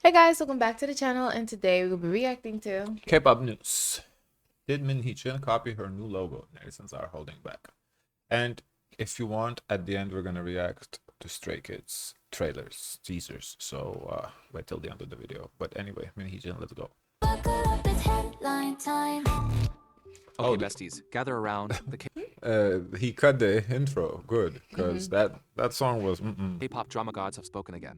Hey guys, welcome back to the channel, and today we'll be reacting to K-pop news. Did Min Hee Jin copy her new logo? Netizens are holding back. And if you want, at the end we're gonna react to Stray Kids trailers, teasers. So wait till the end of the video. But anyway, Min Hee Jin, let's go. Okay, besties, gather around. He cut the intro. Good, because that song was. K-pop drama gods have spoken again.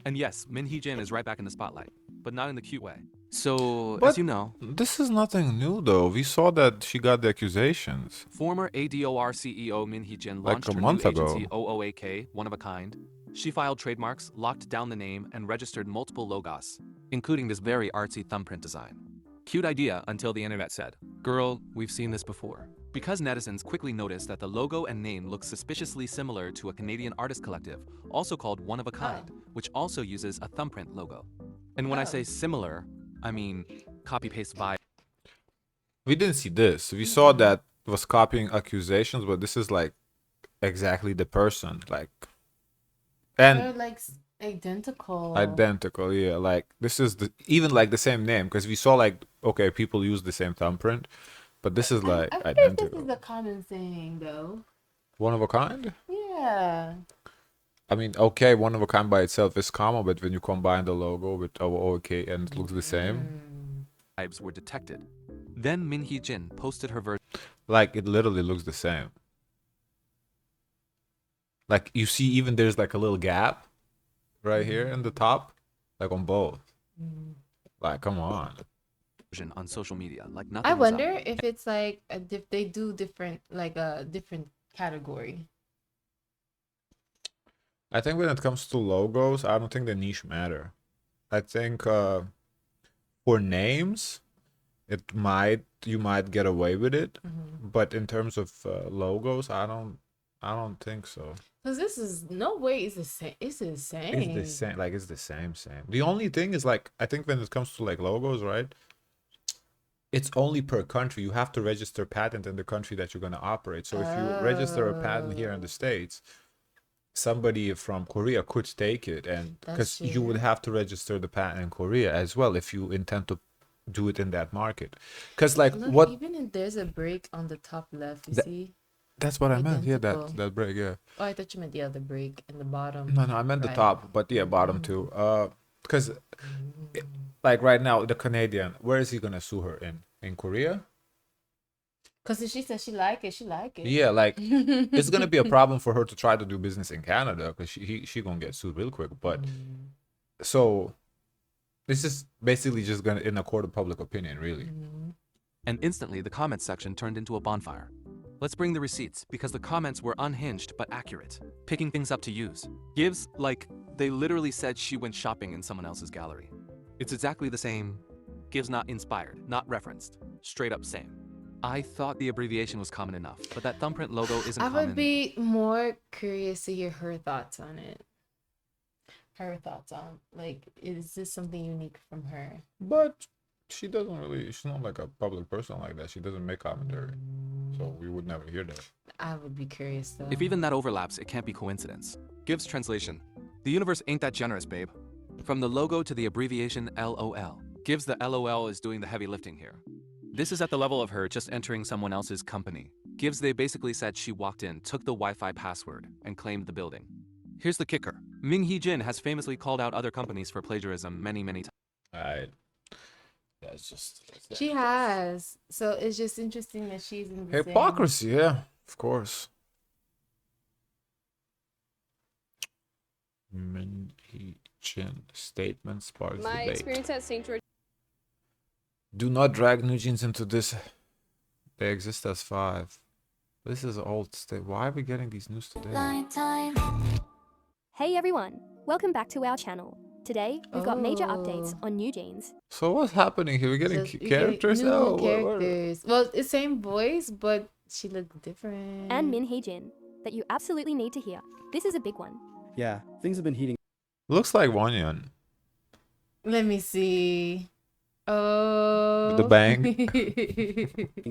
And yes, Min Hee Jin is right back in the spotlight, but not in the cute way. So, as you know, this is nothing new though. We saw that she got the accusations. Former ADOR CEO Min Hee Jin Like launched a her month new ago. agency OOAK, one of a kind. She filed trademarks, locked down the name, and registered multiple logos, including this very artsy thumbprint design. Cute idea until the internet said, "Girl, we've seen this before." Because netizens quickly noticed that the logo and name look suspiciously similar to a Canadian artist collective, also called One of a Kind, which also uses a thumbprint logo. And when I say similar, I mean copy-paste vibe. We didn't see this. We saw that it was copying accusations, but this is like exactly the person, like, and they're like identical. Identical, yeah. Like this is even like the same name, because we saw like, okay, people use the same thumbprint, but this is like I wonder if identical. this is a common saying though. One of a kind? Yeah. I mean, okay, one of a kind by itself is common, but when you combine the logo with okay and it looks the same, Vibes were detected. Then Min Hee Jin posted her version. like it literally looks the same. Like you see, even there's like a little gap right here in the top, like on both. Like, come on. On social media, like nothing. I wonder if it's like if they do different, like a different category. I think when it comes to logos, I don't think the niche matter. I think for names, you might get away with it, but in terms of logos, I don't think so. Because this is no way it's the same. It's the same. It's the same. Like it's the same. The only thing is, like, I think when it comes to like logos, right? It's only per country. You have to register patent in the country that you're gonna operate. So if you register a patent here in the States, somebody from Korea could take it, and because you would have to register the patent in Korea as well if you intend to do it in that market. Because like, look, what even if there's a break on the top left, you see. That's what I meant. Yeah, Identical. that break. Yeah. Oh, I thought you meant the other break in the bottom. No, I meant the right. top, but yeah, bottom too. Because like right now, the Canadian, where is he gonna sue her in? In Korea? Because if she says she like it, she like it. Yeah, like it's gonna be a problem for her to try to do business in Canada, because she gonna get sued real quick. But so this is basically just gonna in a court of public opinion, really. And instantly, the comments section turned into a bonfire. Let's bring the receipts, because the comments were unhinged but accurate, picking things up to use. Gives, like, they literally said she went shopping in someone else's gallery. It's exactly the same. Gives not inspired, not referenced. Straight up same. I thought the abbreviation was common enough, but that thumbprint logo isn't common. I would be more curious to hear her thoughts on it. Her thoughts on, like, is this something unique from her? But she doesn't really, she's not like a public person like that. She doesn't make commentary. So we would never hear that. I would be curious though. If even that overlaps, it can't be coincidence. Gives translation. The universe ain't that generous, babe. From the logo to the abbreviation LOL. Gives the LOL is doing the heavy lifting here. This is at the level of her just entering someone else's company. Gives they basically said she walked in, took the Wi-Fi password, and claimed the building. Here's the kicker. Min Hee Jin has famously called out other companies for plagiarism many times. Alright. That's just... She has. So it's just interesting that she's in the hypocrisy, yeah, of course. Min Hee Jin statement sparks My debate. experience at St. George. Do not drag NewJeans into this. They exist as 5. This is old state. Why are we getting these news today? Hey everyone, welcome back to our channel. Today, we've got major updates on NewJeans. So what's happening here? We're getting characters now? New characters. Well, it's the same voice, but she looked different. And Min Hee Jin, that you absolutely need to hear. This is a big one. Yeah, things have been heating Looks like Wanyan. Let me see. Oh. The bang.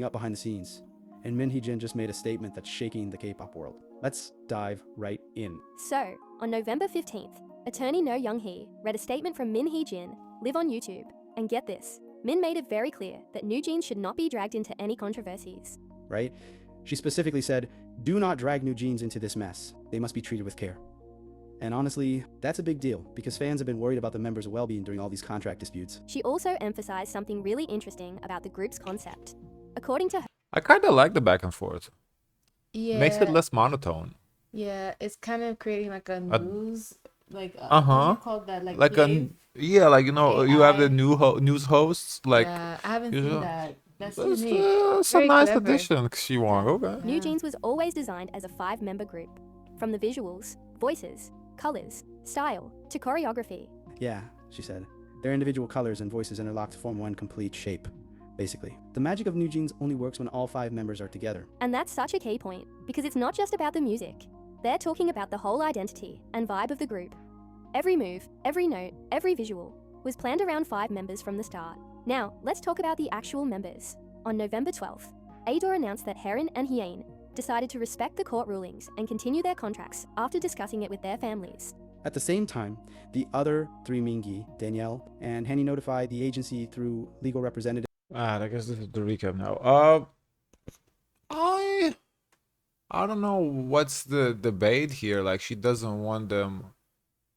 up behind the scenes. And Min Hee Jin just made a statement that's shaking the K-pop world. Let's dive right in. So, on November 15th, attorney No Young Hee read a statement from Min Hee Jin, live on YouTube, and get this. Min made it very clear that NewJeans should not be dragged into any controversies. right? She specifically said, do not drag NewJeans into this mess. They must be treated with care. And honestly, that's a big deal because fans have been worried about the members' well-being during all these contract disputes. She also emphasized something really interesting about the group's concept. According to her, I kind of like the back and forth. Yeah. Makes it less monotone. Yeah, it's kind of creating like a A- news, like Uh-huh. what's it called that, like Like wave? yeah, like, you know, you have the AI. news hosts, like, Yeah, I haven't you seen know, that. That's that's unique. some Very nice clever. addition she won. Okay. Yeah. NewJeans was always designed as a 5-member group. From the visuals, voices, colors, style, to choreography. Yeah, she said. Their individual colors and voices interlock to form one complete shape, basically. The magic of NewJeans only works when all 5 members are together. And that's such a key point, because it's not just about the music. They're talking about the whole identity and vibe of the group. Every move, every note, every visual was planned around 5 members from the start. Now, let's talk about the actual members. On November 12th, ADOR announced that Heron and Hyein decided to respect the court rulings and continue their contracts after discussing it with their families. At the same time, the other 3 Mingi, Danielle, and Henny notified the agency through legal representatives. I guess this is the recap now. I don't know what's the debate here. Like, she doesn't want them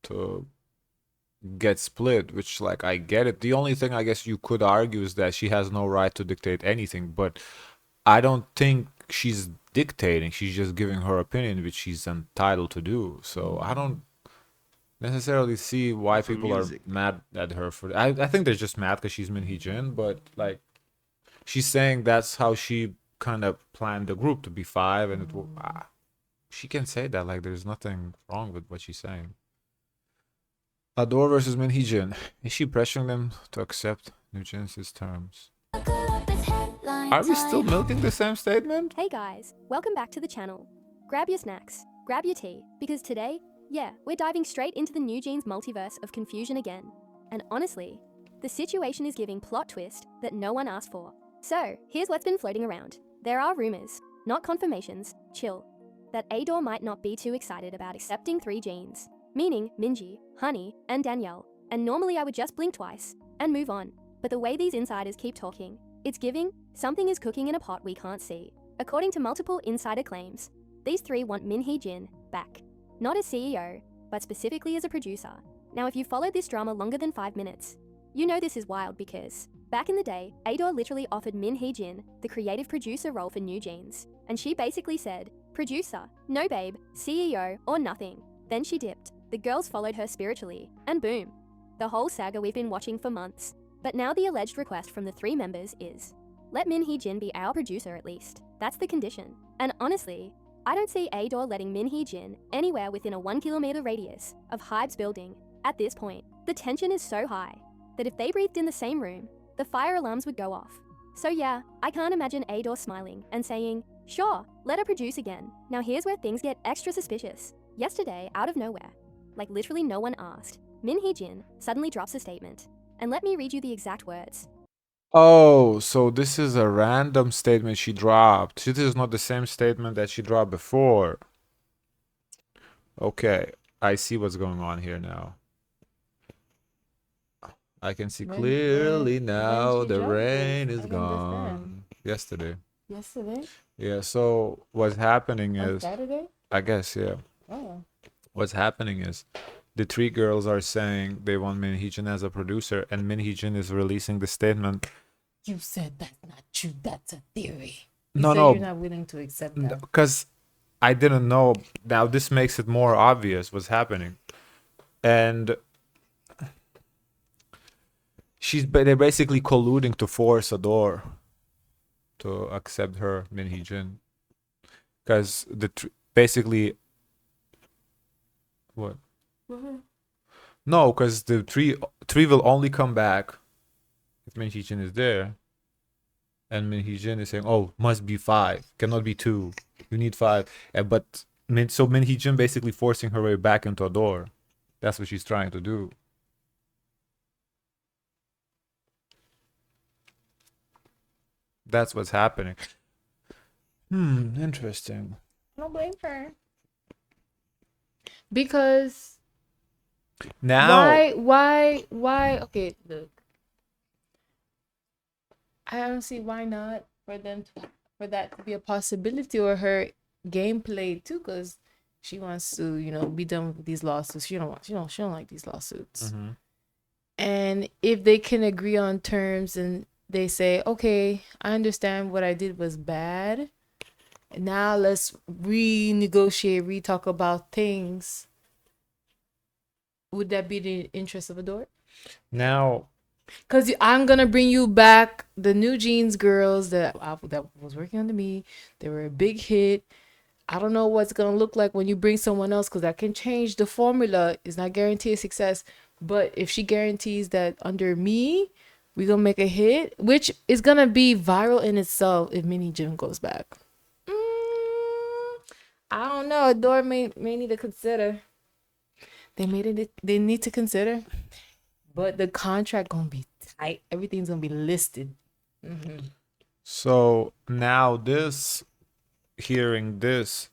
to get split, which, like, I get it. The only thing I guess you could argue is that she has no right to dictate anything, but I don't think she's dictating. She's just giving her opinion, which she's entitled to do. So I don't necessarily see why For people are music. mad at her for. I think they're just mad because she's Min Hee Jin, but like, she's saying that's how she kind of planned the group to be 5, and it will. She can say that, like, there's nothing wrong with what she's saying. ADOR versus Min Hee Jin. Is she pressuring them to accept NewJeans' terms? Are we still milking the same statement? Hey guys, welcome back to the channel. Grab your snacks, grab your tea, because today, yeah, we're diving straight into the NewJeans multiverse of confusion again. And honestly, the situation is giving plot twist that no one asked for. So, here's what's been floating around. There are rumors, not confirmations, chill, that ADOR might not be too excited about accepting 3 Jeans, meaning Minji, Honey, and Danielle. And normally I would just blink twice and move on. But the way these insiders keep talking, it's giving something is cooking in a pot we can't see. According to multiple insider claims, these 3 want Min Hee Jin back. Not as CEO, but specifically as a producer. Now, if you followed this drama longer than 5 minutes, you know this is wild because back in the day, ADOR literally offered Min Hee Jin the creative producer role for NewJeans, and she basically said, producer, no babe, CEO, or nothing. Then she dipped. The girls followed her spiritually, and boom. The whole saga we've been watching for months. But now the alleged request from the 3 members is, let Min Hee Jin be our producer at least. That's the condition. And honestly, I don't see ADOR letting Min Hee Jin anywhere within a 1-kilometer radius of Hybe's building. At this point, the tension is so high that if they breathed in the same room, the fire alarms would go off. So yeah, I can't imagine ADOR smiling and saying, sure, let her produce again. Now here's where things get extra suspicious. Yesterday, out of nowhere, like literally no one asked, Min Hee Jin suddenly drops a statement. And let me read you the exact words. Oh, so this is a random statement she dropped. This is not the same statement that she dropped before. Okay, I see what's going on here now. I can see clearly now she the dropped rain this? is I don't gone. understand. Yesterday. Yesterday? Yeah, so what's happening On is, Saturday? I guess, yeah. Oh. What's happening is the 3 girls are saying they want Min Hee Jin as a producer, and Min Hee Jin is releasing the statement. You said that's not true. That's a theory. No, So no, you're not willing to accept that. because I didn't know. Now this makes it more obvious what's happening, and they're basically colluding to force ADOR to accept her, Min Hee Jin, because basically what? No, because the three will only come back if Min Hee Jin is there. And Min Hee Jin is saying, oh, must be 5, cannot be 2. You need 5. But Min Hee Jin basically forcing her way back into ADOR. That's what she's trying to do. That's what's happening. Interesting. I don't blame her. Because Now, Why? Okay, look, I don't see why not for them for that to be a possibility, or her gameplay too, because she wants to, be done with these lawsuits. She don't like these lawsuits. mhm. And if they can agree on terms and they say, okay, I understand what I did was bad. Now let's renegotiate, re-talk about things. Would that be the interest of ADOR? Now, Because I'm going to bring you back the NewJeans girls that was working under me. They were a big hit. I don't know what's going to look like when you bring someone else, because that can change the formula. It's not guaranteed success. But if she guarantees that under me, we're going to make a hit, which is going to be viral in itself if Min Hee Jin goes back. I don't know. ADOR may need to consider. They need to consider. But the contract going to be tight. Everything's going to be listed. so now hearing this,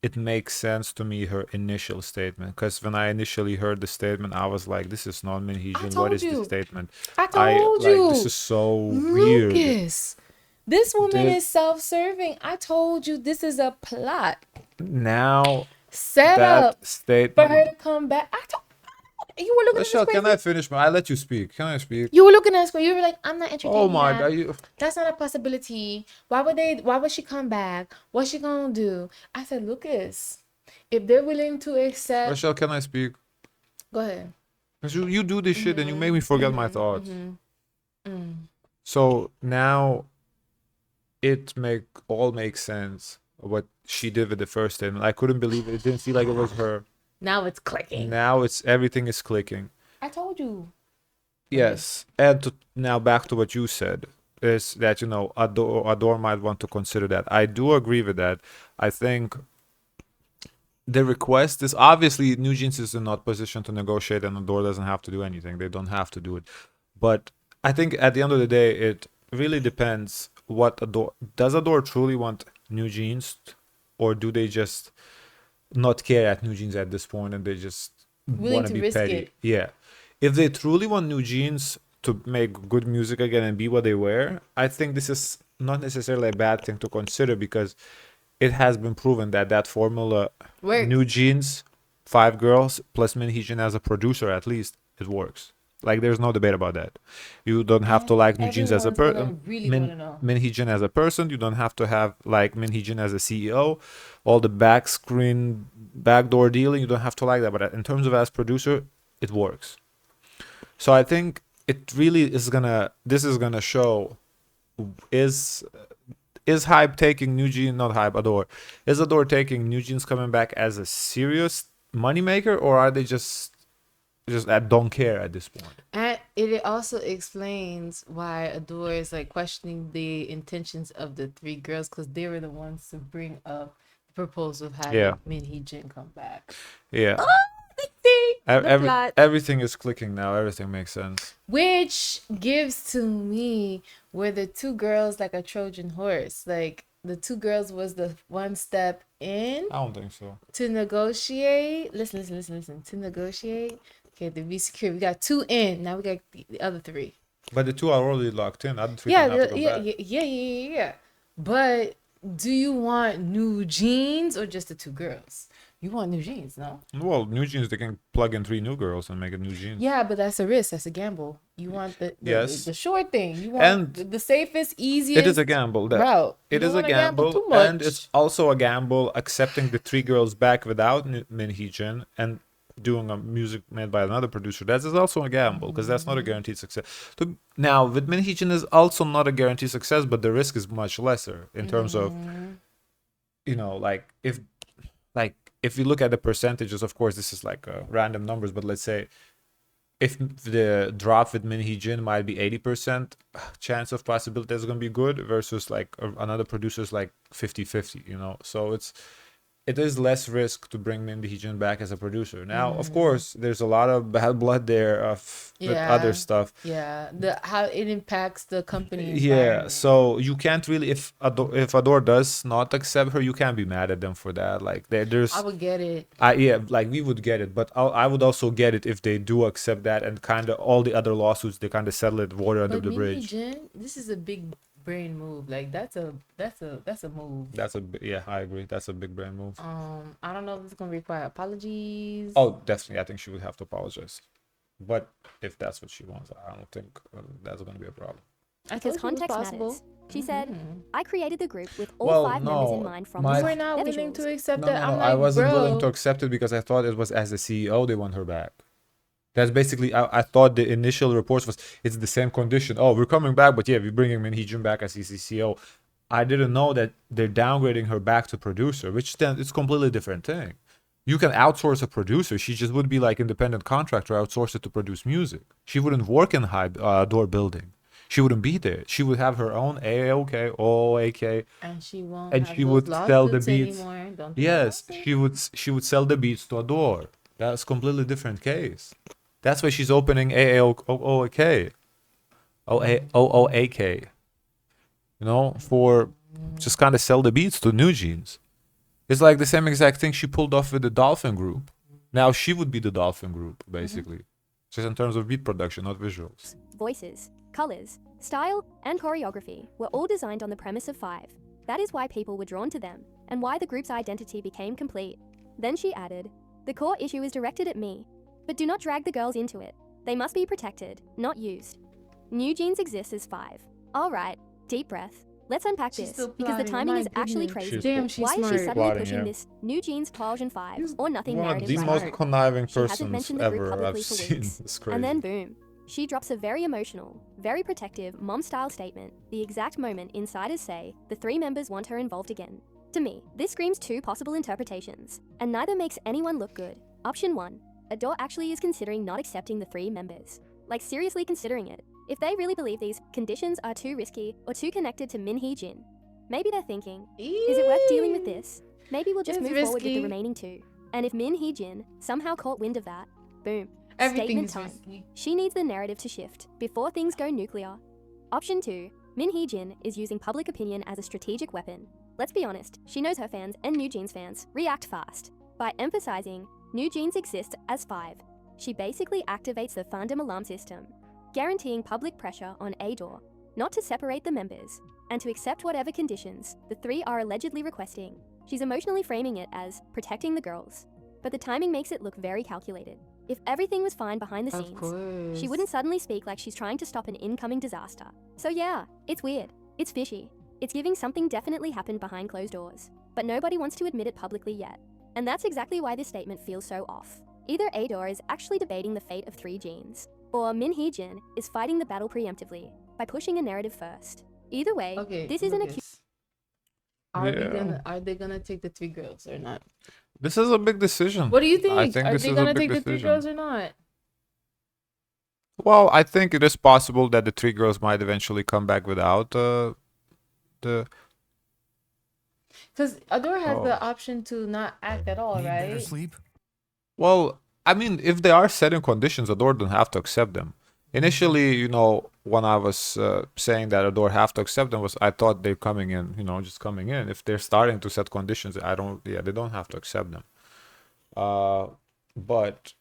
it makes sense to me, her initial statement. Because when I initially heard the statement, I was like, this is not Min Hee Jin. What is told you. this statement? I told you. This is so weird. Lucas, this woman This- is self-serving. I told you this is a plot Now set that up for her statement. to come back. You were looking Michelle, at the can I screen. finish? I let you speak. Can I speak? You were looking at the screen. You were like, I'm not entertaining Oh my that. god! That's not a possibility. Why would she come back? What's she gonna do? I said, Lucas, if they're willing to accept, Michelle, can I speak? go ahead. Because you do this shit and you make me forget my thoughts. Mm. So now it makes sense what she did with the first statement. I couldn't believe it. It didn't feel like it was her. Now it's clicking. Now everything is clicking. I told you. Yes. And now back to what you said is that, ADOR might want to consider that. I do agree with that. I think the request is obviously NewJeans is in not position to negotiate, and ADOR doesn't have to do anything. They don't have to do it. But I think at the end of the day, it really depends what ADOR does. ADOR truly want NewJeans, or do they just not care at NewJeans at this point and they just Willing want to to be risk petty? it. Yeah. If they truly want NewJeans to make good music again and be what they were, I think this is not necessarily a bad thing to consider, because it has been proven that formula, Works. NewJeans, 5 girls plus Min Hee Jin as a producer, at least it works. Like, there's no debate about that. You don't have to like NewJeans as a Everyone's gonna really wanna know. Min Hee Jin as a person. You don't have to have like Min Hee Jin as a CEO. All the backdoor dealing, you don't have to like that. But in terms of as producer, it works. So I think it really is this is gonna show, is Hype taking NewJeans, not Hype, ADOR. Is ADOR taking NewJeans coming back as a serious moneymaker, or are they just don't care at this point? And it also explains why ADOR is like questioning the intentions of the 3 girls, because they were the ones to bring up the proposal of having Min Hee Jin come back. Yeah. See, the plot. Everything is clicking now. Everything makes sense. Which gives to me where the 2 girls like a Trojan horse. Like the 2 girls was the one step in I don't think so. to negotiate. Listen. To negotiate. Okay, to be secure. We got 2 in. Now we got the other 3. But the 2 are already locked in. I don't think they have to go back. Yeah. But do you want NewJeans or just the 2 girls? You want NewJeans, no? Well, NewJeans, they can plug in 3 new girls and make a NewJeans. Yeah, but that's a risk. That's a gamble. You want the short thing. You want And the safest, easiest. It is a gamble. route. It You is don't a wanna gamble gamble, too much. and it's also a gamble accepting the 3 girls back without Min Hee Jin and doing a music made by another producer. That is also a gamble, because that's not a guaranteed success. Now, with Min Hee Jin is also not a guaranteed success, but the risk is much lesser in terms of, if you look at the percentages, of course, this is like random numbers, but let's say if the drop with Min Hee Jin might be 80% chance of possibility that's going to be good versus like another producer's like 50-50, So it is less risk to bring Min Hee Jin back as a producer. Now, of course, there's a lot of bad blood there of with other stuff. Yeah, the how it impacts the company. Yeah, environment. so you can't really, if Adore does not accept her, you can't be mad at them for that. Like there's I would get it. yeah, like we would get it, but I would also get it if they do accept that, and kind of all the other lawsuits, they kind of settle it, water under But the Min Hee bridge. Jin, this is a big brain move. Like that's a move. Yeah, I agree. That's a big brand move. I don't know if it's gonna require apologies. Oh, definitely. I think she would have to apologize. But if that's what she wants, I don't think that's going to be a problem. I Because told you it was context possible. matters. She said, I created the group with all Well, 5 members in no, mind from my- the We're not They're willing visuals. to accept No, that. no, I'm no, like, I wasn't bro. willing to accept it because I thought it was as the CEO they want her back. That's basically, I thought the initial reports was it's the same condition. Oh, we're coming back, but yeah, we're bringing Min Hee Jin back as the CEO. I didn't know that they're downgrading her back to producer, which then it's a completely different thing. You can outsource a producer. She just would be like independent contractor, outsource it to produce music. She wouldn't work in door building. She wouldn't be there. She would have her own AOK, OAK, And she won't. and have she those would sell the lawsuits beats. anymore. Don't do Yes, lawsuits. she would sell the beats to ADOR. That's a completely different case. That's why she's opening AAOK, OOAK. You know, for just kind of sell the beats to NewJeans. It's like the same exact thing she pulled off with the Dolphin Group. Now she would be the Dolphin Group, basically. Just in terms of beat production, not visuals. voices, colors, style, and choreography were all designed on the premise of 5. That is why people were drawn to them, and why the group's identity became complete. Then she added, the core issue is directed at me, but do not drag the girls into it. They must be protected, not used. NewJeans exists as 5. Alright, deep breath. Let's unpack She's this, still because the plotting. timing My is actually goodness. crazy. Damn, she's Why is smart. she suddenly Plotting, pushing yeah. this NewJeans 12 and 5 He's or nothing one of narrative the right most now? conniving She hasn't persons mentioned the group ever I've publicly for seen. weeks. It's crazy. And then boom, she drops a very emotional, very protective mom-style statement, the exact moment insiders say the 3 members want her involved again. To me, this screams 2 possible interpretations, and neither makes anyone look good. Option 1, ADOR actually is considering not accepting the 3 members. Like seriously considering it. If they really believe these conditions are too risky or too connected to Min Hee Jin, maybe they're thinking, is it worth dealing with this? Maybe we'll just It's move forward with risky. the remaining 2. And if Min Hee Jin somehow caught wind of that, boom, Everything statement is time. risky. She needs the narrative to shift before things go nuclear. Option 2, Min Hee Jin is using public opinion as a strategic weapon. Let's be honest, she knows her fans and NewJeans fans react fast. By emphasizing NewJeans exists as 5, she basically activates the fandom alarm system, guaranteeing public pressure on ADOR not to separate the members and to accept whatever conditions the 3 are allegedly requesting. She's emotionally framing it as protecting the girls, but the timing makes it look very calculated. If everything was fine behind the Of scenes, course. she wouldn't suddenly speak like she's trying to stop an incoming disaster. So yeah, it's weird. It's fishy. It's giving something definitely happened behind closed doors. But nobody wants to admit it publicly yet. And that's exactly why this statement feels so off. Either ADOR is actually debating the fate of 3 genes, or Min Hee Jin is fighting the battle preemptively by pushing a narrative first. Either way, Okay, this isn't a Lucas. Are Yeah. they gonna take the 3 girls or not? This is a big decision. What do you think? I think Are this they is a gonna big take the 3 decision. girls or not? Well, I think it is possible that the 3 girls might eventually come back without the. Because Adore has Oh. the option to not act at all, Need better right? sleep? Well, I mean, if they are setting conditions, Adore don't have to accept them. Initially, you know, when I was saying that Adore have to accept them, was I thought they're coming in, you know, just coming in. If they're starting to set conditions, they don't have to accept them. But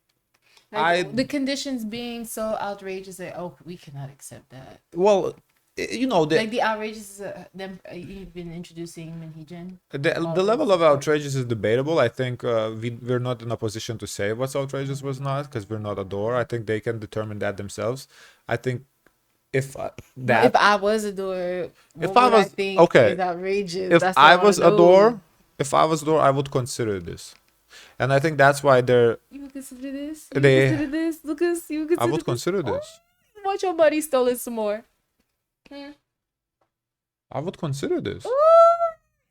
Like, the conditions being so outrageous that we cannot accept that. well, you know, Like the outrageous them even introducing Min Hee Jin. the level of outrageous is debatable. I think we're not in a position to say what's outrageous was not, because we're not Adore. I think they can determine that themselves. I think if that If I was Adore, what If I would was- think okay, is outrageous? if That's what I wanna was know. Adore, I would consider this, and I think that's why they're. You would consider this? You They- would consider this, Lucas? You would consider I would this? consider this. Watch your buddy stolen some more. I would consider this.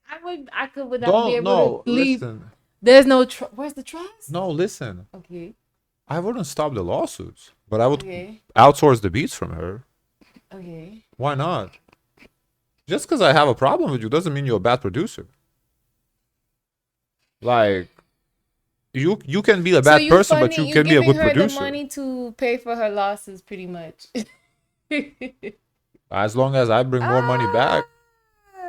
I could without be Don't able to sleep. listen. There's no where's the trust? No, listen. Okay. I wouldn't stop the lawsuits, but I would Okay. outsource the beats from her. Okay. Why not? Just because I have a problem with you doesn't mean you're a bad producer. Like you can be a So bad you person, but funding, you you can be a giving good her the producer. money to pay for her losses, pretty much. As long as I bring more money back,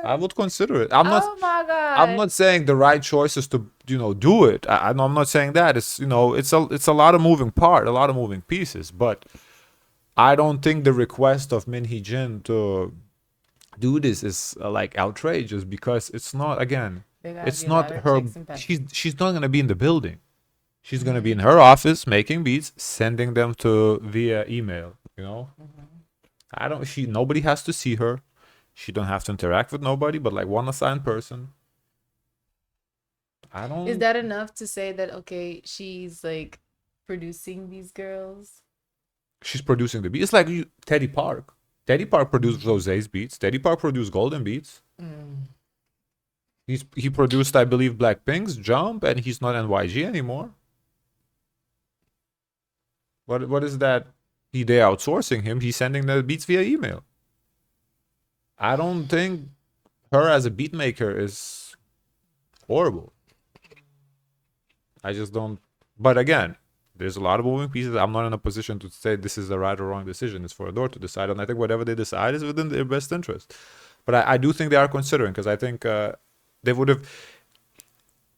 I would consider it. I'm not. Oh my I'm god. not saying the right choice is to do it. I'm not saying that. It's it's a lot of moving part, a lot of moving pieces. But I don't think the request of Min Hee Jin to do this is like outrageous, because it's not, again, There gotta it's be a lot not of her. checks and balances. She's not gonna be in the building. She's gonna be in her office making beats, sending them to via email. I don't. Nobody has to see her. She don't have to interact with nobody, but like one assigned person. I don't. Is that enough to say that okay, she's like producing these girls? She's producing the beats. It's like Teddy Park. Teddy Park produced Rose's beats. Teddy Park produced Golden Beats. He produced, I believe, Blackpink's Jump, and he's not NYG anymore. What is that? They outsourcing him. He's sending the beats via email. I don't think her as a beat maker is horrible. I just don't. But again, there's a lot of moving pieces. I'm not in a position to say this is the right or wrong decision. It's for ADOR to decide, and I think whatever they decide is within their best interest. But I do think they are considering, because I think they would have.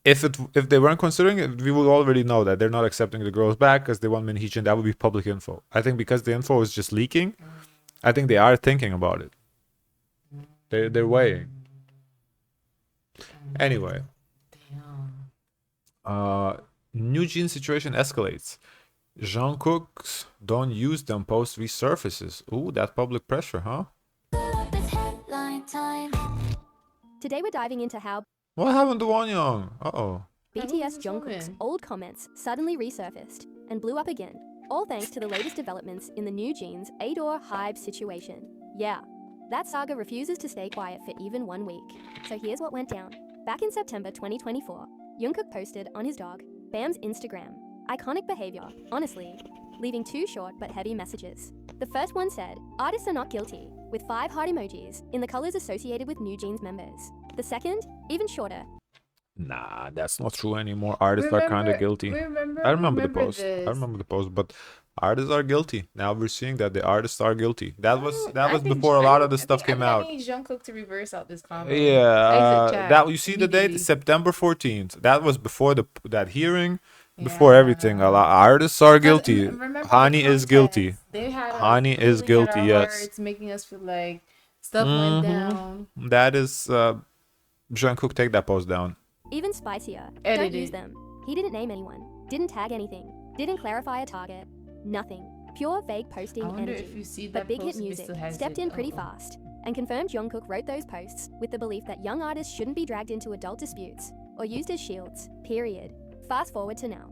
If they weren't considering it, we would already know that they're not accepting the girls back because they want Min Hee Jin. That would be public info. I think because the info is just leaking, I think they are thinking about it. They're weighing. Anyway. NewJeans situation escalates. Jungkook's "Don't Use Them" post resurfaces. Ooh, that public pressure, huh? Today we're diving into how What happened to Wonyoung? Uh-oh. BTS Jungkook's old comments suddenly resurfaced and blew up again, all thanks to the latest developments in the NewJeans ADOR Hybe situation. Yeah, that saga refuses to stay quiet for even 1 week. So here's what went down. Back in September 2024, Jungkook posted on his dog, Bam's Instagram, iconic behavior, honestly, leaving 2 short but heavy messages. The first one said, "Artists are not guilty," with 5 heart emojis in the colors associated with NewJeans members. The second, even shorter. Nah, that's not true anymore. Artists are kind of guilty. I remember the post. I remember the post, but artists are guilty. Now we're seeing that the artists are guilty. That was before a lot of the stuff came out. I need Jungkook to reverse out this comment. Yeah, that you see the date, September 14th. That was before that hearing, before everything. A lot artists are guilty. Hani is guilty. Hani is guilty. Yes, it's making us feel like stuff went down. That is Jungkook, take that post down. Even spicier, Edited. don't use them. He didn't name anyone, didn't tag anything, didn't clarify a target, nothing. Pure vague posting I wonder energy. if you see But that Big Hit post, if it Music still has stepped it. in pretty fast and confirmed Jungkook wrote those posts with the belief that young artists shouldn't be dragged into adult disputes or used as shields, period. Fast forward to now.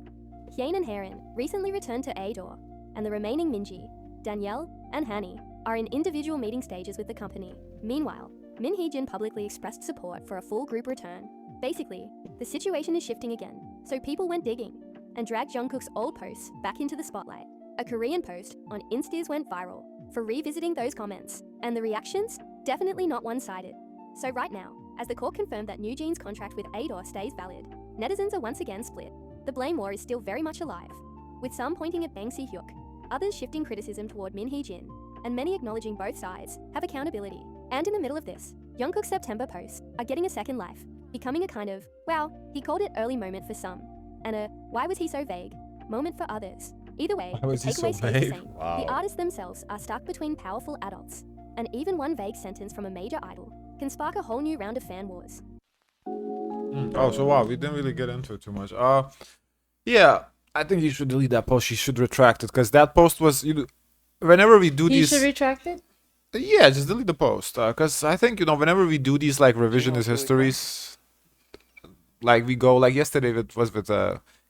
Hyun and Haerin recently returned to ADOR, and the remaining Minji, Danielle, and Hani are in individual meeting stages with the company. Meanwhile, Min Hee Jin publicly expressed support for a full group return. Basically, the situation is shifting again, so people went digging and dragged Jungkook's old posts back into the spotlight. A Korean post on Instiz went viral for revisiting those comments, and the reactions? Definitely not one-sided. So right now, as the court confirmed that NewJeans' contract with ADOR stays valid, netizens are once again split. The blame war is still very much alive, with some pointing at Bang Si-hyuk, others shifting criticism toward Min Hee Jin, and many acknowledging both sides have accountability. And in the middle of this, Jungkook's September posts are getting a second life, becoming a kind of, wow, he called it early moment for some, and a, why was he so vague, moment for others. Either way, the takeaway stays the same. Wow. The artists themselves are stuck between powerful adults, and even one vague sentence from a major idol can spark a whole new round of fan wars. Oh, so wow, we didn't really get into it too much. Yeah, I think you should delete that post. She should retract it, because that post was, whenever we do He these, should retract it. yeah, just delete the post. Because I think whenever we do these like revisionist histories, like we go like yesterday, it was with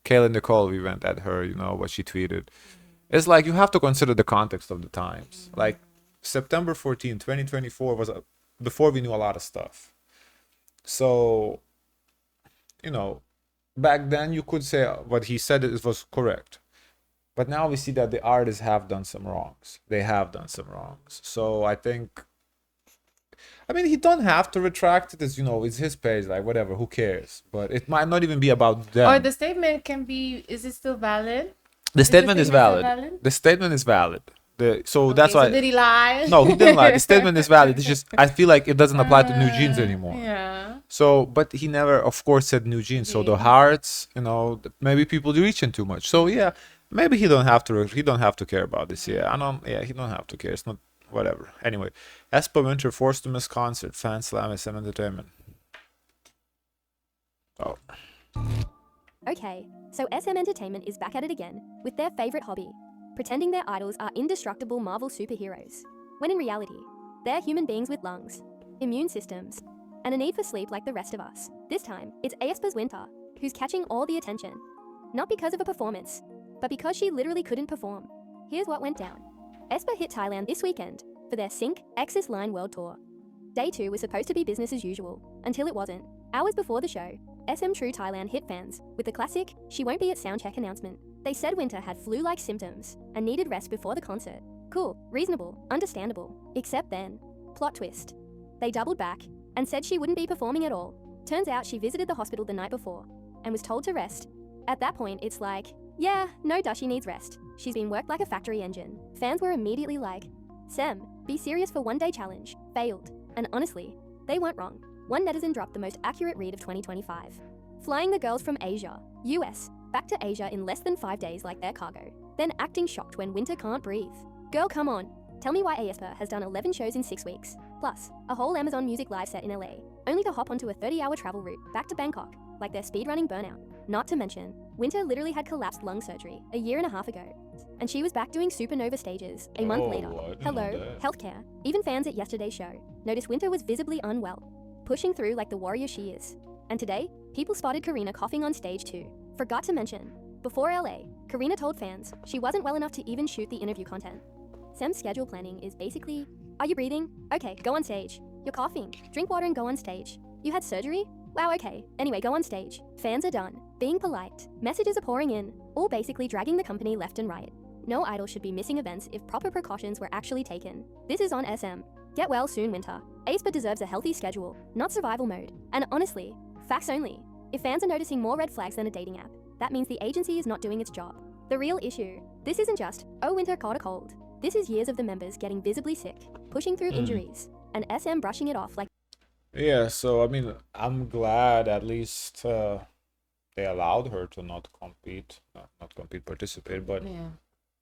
Kayla Nicole. We went at her, what she tweeted. It's like you have to consider the context of the times. Like September 14, 2024 was before we knew a lot of stuff. So, back then you could say what he said it was correct. But now we see that the artists have done some wrongs. They have done some wrongs. So I think I mean, he don't have to retract it. It's, you know, it's his page, like whatever, who cares? But it might not even be about them. Or the statement can be, is it still valid? The statement is still valid. The statement is valid. So that's So why. did he lie? No, he didn't lie. The statement is valid. It's just I feel like it doesn't apply to NewJeans anymore. Yeah. So, but he never, of course, said NewJeans. So the hearts, you know, maybe people reaching too much. So yeah, maybe he don't have to. He don't have to care about this. Yeah, I don't. Yeah, he don't have to care. It's not whatever. Anyway, aespa Winter forced to miss concert. Fan slam SM Entertainment. Oh. Okay, so SM Entertainment is back at it again with their favorite hobby, pretending their idols are indestructible Marvel superheroes, when in reality, they're human beings with lungs, immune systems, and a need for sleep like the rest of us. This time, it's aespa's Winter, who's catching all the attention. Not because of a performance, but because she literally couldn't perform. Here's what went down. aespa hit Thailand this weekend for their Sync Axis Line World Tour. Day 2 was supposed to be business as usual, until it wasn't. Hours before the show, SM True Thailand hit fans with the classic "She won't be at soundcheck" announcement. They said Winter had flu-like symptoms and needed rest before the concert. Cool, reasonable, understandable. Except then, plot twist. They doubled back and said she wouldn't be performing at all. Turns out she visited the hospital the night before and was told to rest. At that point, it's like, yeah, no duh, she needs rest. She's been worked like a factory engine. Fans were immediately like, Sam, be serious for one day challenge. Failed. And honestly, they weren't wrong. One netizen dropped the most accurate read of 2025. Flying the girls from Asia, US, back to Asia in less than 5 days like their cargo. Then acting shocked when Winter can't breathe. Girl, come on. Tell me why aespa has done 11 shows in 6 weeks. Plus, a whole Amazon Music live set in LA. Only to hop onto a 30-hour travel route back to Bangkok, like their speedrunning burnout. Not to mention, Winter literally had collapsed lung surgery a year and a half ago. And she was back doing supernova stages a month later. Hello, healthcare. Even fans at yesterday's show noticed Winter was visibly unwell, pushing through like the warrior she is. And today, people spotted Karina coughing on stage too. Forgot to mention, before LA, Karina told fans she wasn't well enough to even shoot the interview content. Sam's schedule planning is basically, are you breathing? Okay, go on stage. You're coughing. Drink water and go on stage. You had surgery? Wow, okay. Anyway, go on stage. Fans are done. Being polite. Messages are pouring in, all basically dragging the company left and right. No idol should be missing events if proper precautions were actually taken. This is on SM. Get well soon, Winter. aespa deserves a healthy schedule, not survival mode. And honestly, facts only. If fans are noticing more red flags than a dating app, that means the agency is not doing its job. The real issue. This isn't just, oh, Winter caught a cold. This is years of the members getting visibly sick, pushing through injuries, and SM brushing it off like. Yeah, so I mean, I'm glad at least they allowed her to not compete, not compete, participate. But Yeah.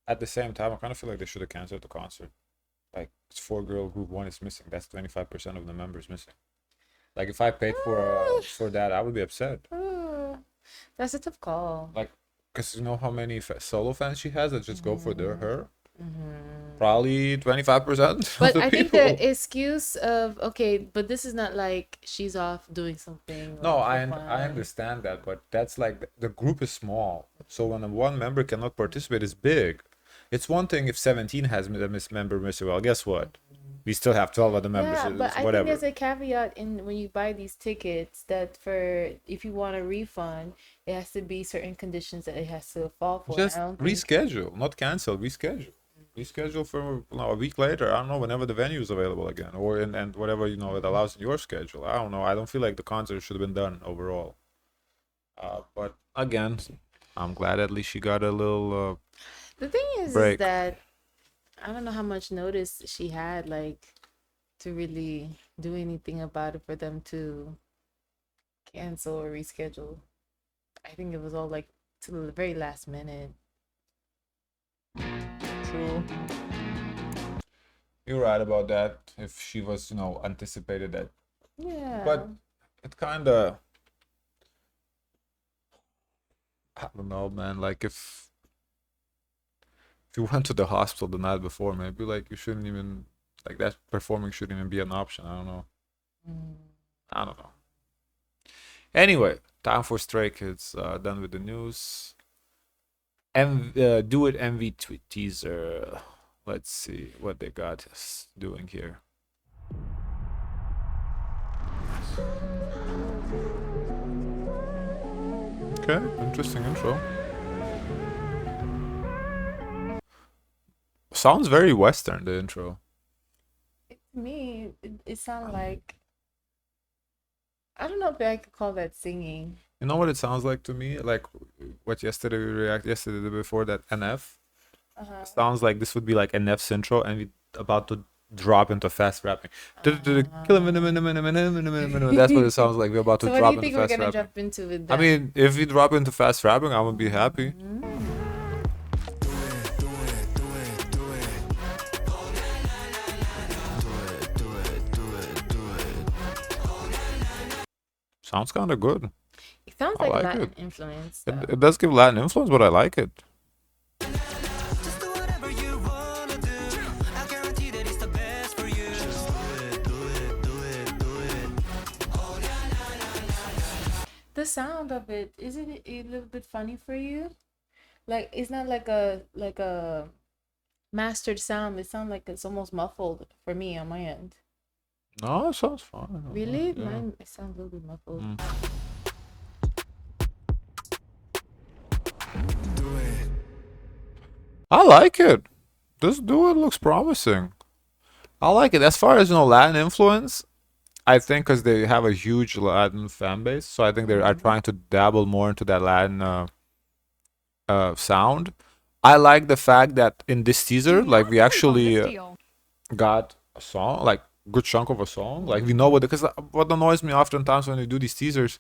at the same time, I kind of feel like they should have canceled the concert. Like, it's 4-girl group 1 is missing. That's 25% of the members missing. Like, if I paid for that, I would be upset. That's a tough call. Like, because you know how many solo fans she has that just go for her. Probably 25%. But of the I think people. the excuse of, okay, but this is not like she's off doing something. No, like, for I fun. understand that, but that's like the group is small. So when one member cannot participate, it's big. It's one thing if 17 has a member missing. Well, guess what? We still have 12 other members. Yeah, but It's I whatever. think there's a caveat in when you buy these tickets that for if you want a refund, it has to be certain conditions that it has to fall for. Just I don't think- reschedule, not cancel. Reschedule. Reschedule for a week later. I don't know, whenever the venue is available again, or and whatever it allows in your schedule. I don't know. I don't feel like the concert should have been done overall. But again, I'm glad at least she got a little. The thing is break. that I don't know how much notice she had, like, to really do anything about it for them to cancel or reschedule. I think it was all like to the very last minute. True. You're right about that. If she was, anticipated that, Yeah. but it kind of. I don't know, man. Like if you went to the hospital the night before, maybe like you shouldn't even like that performing shouldn't even be an option. I don't know. I don't know. Anyway, time for Stray Kids. Done with the news. Do it MV teaser. Let's see what they got us doing here. Okay, interesting intro. Sounds very Western, the intro. To me, it sounds like, I don't know if I could call that singing. You know what it sounds like to me? Like what yesterday we react yesterday the before that NF. Uh-huh. Sounds like this would be like NF's intro and we about to drop into fast rapping. Kill him. That's what it sounds like. We're about to So what do drop you into think we're fast gonna rapping. jump into with I that? mean, if we drop into fast rapping, I would be happy. Sounds kind of good. It sounds I like like Latin it. influence. It does give Latin influence, but I like it. The sound of it, isn't it a little bit funny for you? Like it's not like a mastered sound. It sounds like it's almost muffled for me on my end. No, it sounds fine. Really? Yeah. Mine it sounds a little bit muffled. Mm. I like it. This duet looks promising. I like it. As far as Latin influence, I think because they have a huge Latin fan base, so I think they are trying to dabble more into that Latin sound. I like the fact that in this teaser, like we actually got a song, like good chunk of a song. Like we know what, because what annoys me oftentimes when we do these teasers,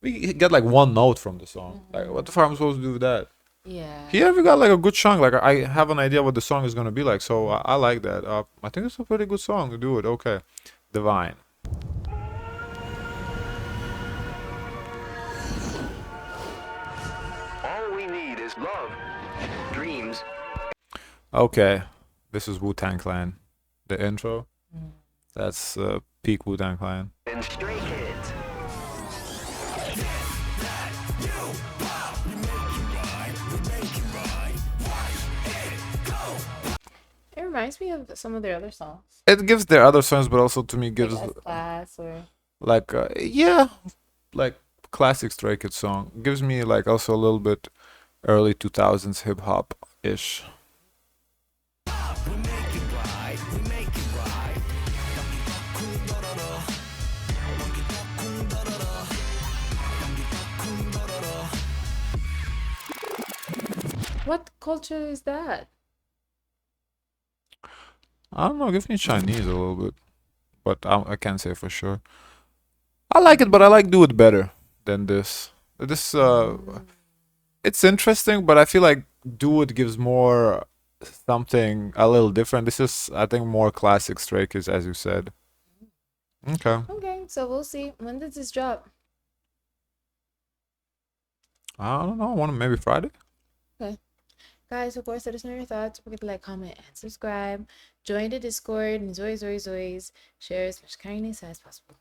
we get like one note from the song. Like what the fuck am I supposed to do with that? Yeah. Here we got like a good chunk. Like I have an idea what the song is gonna be like, so I like that. I think it's a pretty good song to do it. Okay, Divine. All we need is love, dreams, Okay, this is Wu-Tang Clan. The intro. That's peak Wu-Tang Clan. and stray kids. It reminds me of some of their other songs. It gives their other songs, but also to me gives Like S-Class or like yeah, like classic Stray Kids song. Gives me like also a little bit early 2000s hip hop ish. what culture is that? I don't know. Gives me Chinese a little bit, but I can't say for sure. I like it, but I like Do It better than this. This it's interesting, but I feel like Do It gives more something a little different. This is, I think, more classic Stray Kids, as you said. Okay. Okay, so we'll see. When does this drop? I don't know. Want maybe Friday? Guys, of course, let us know your thoughts. Forget to like, comment, and subscribe. Join the Discord and always share as much kindness as possible.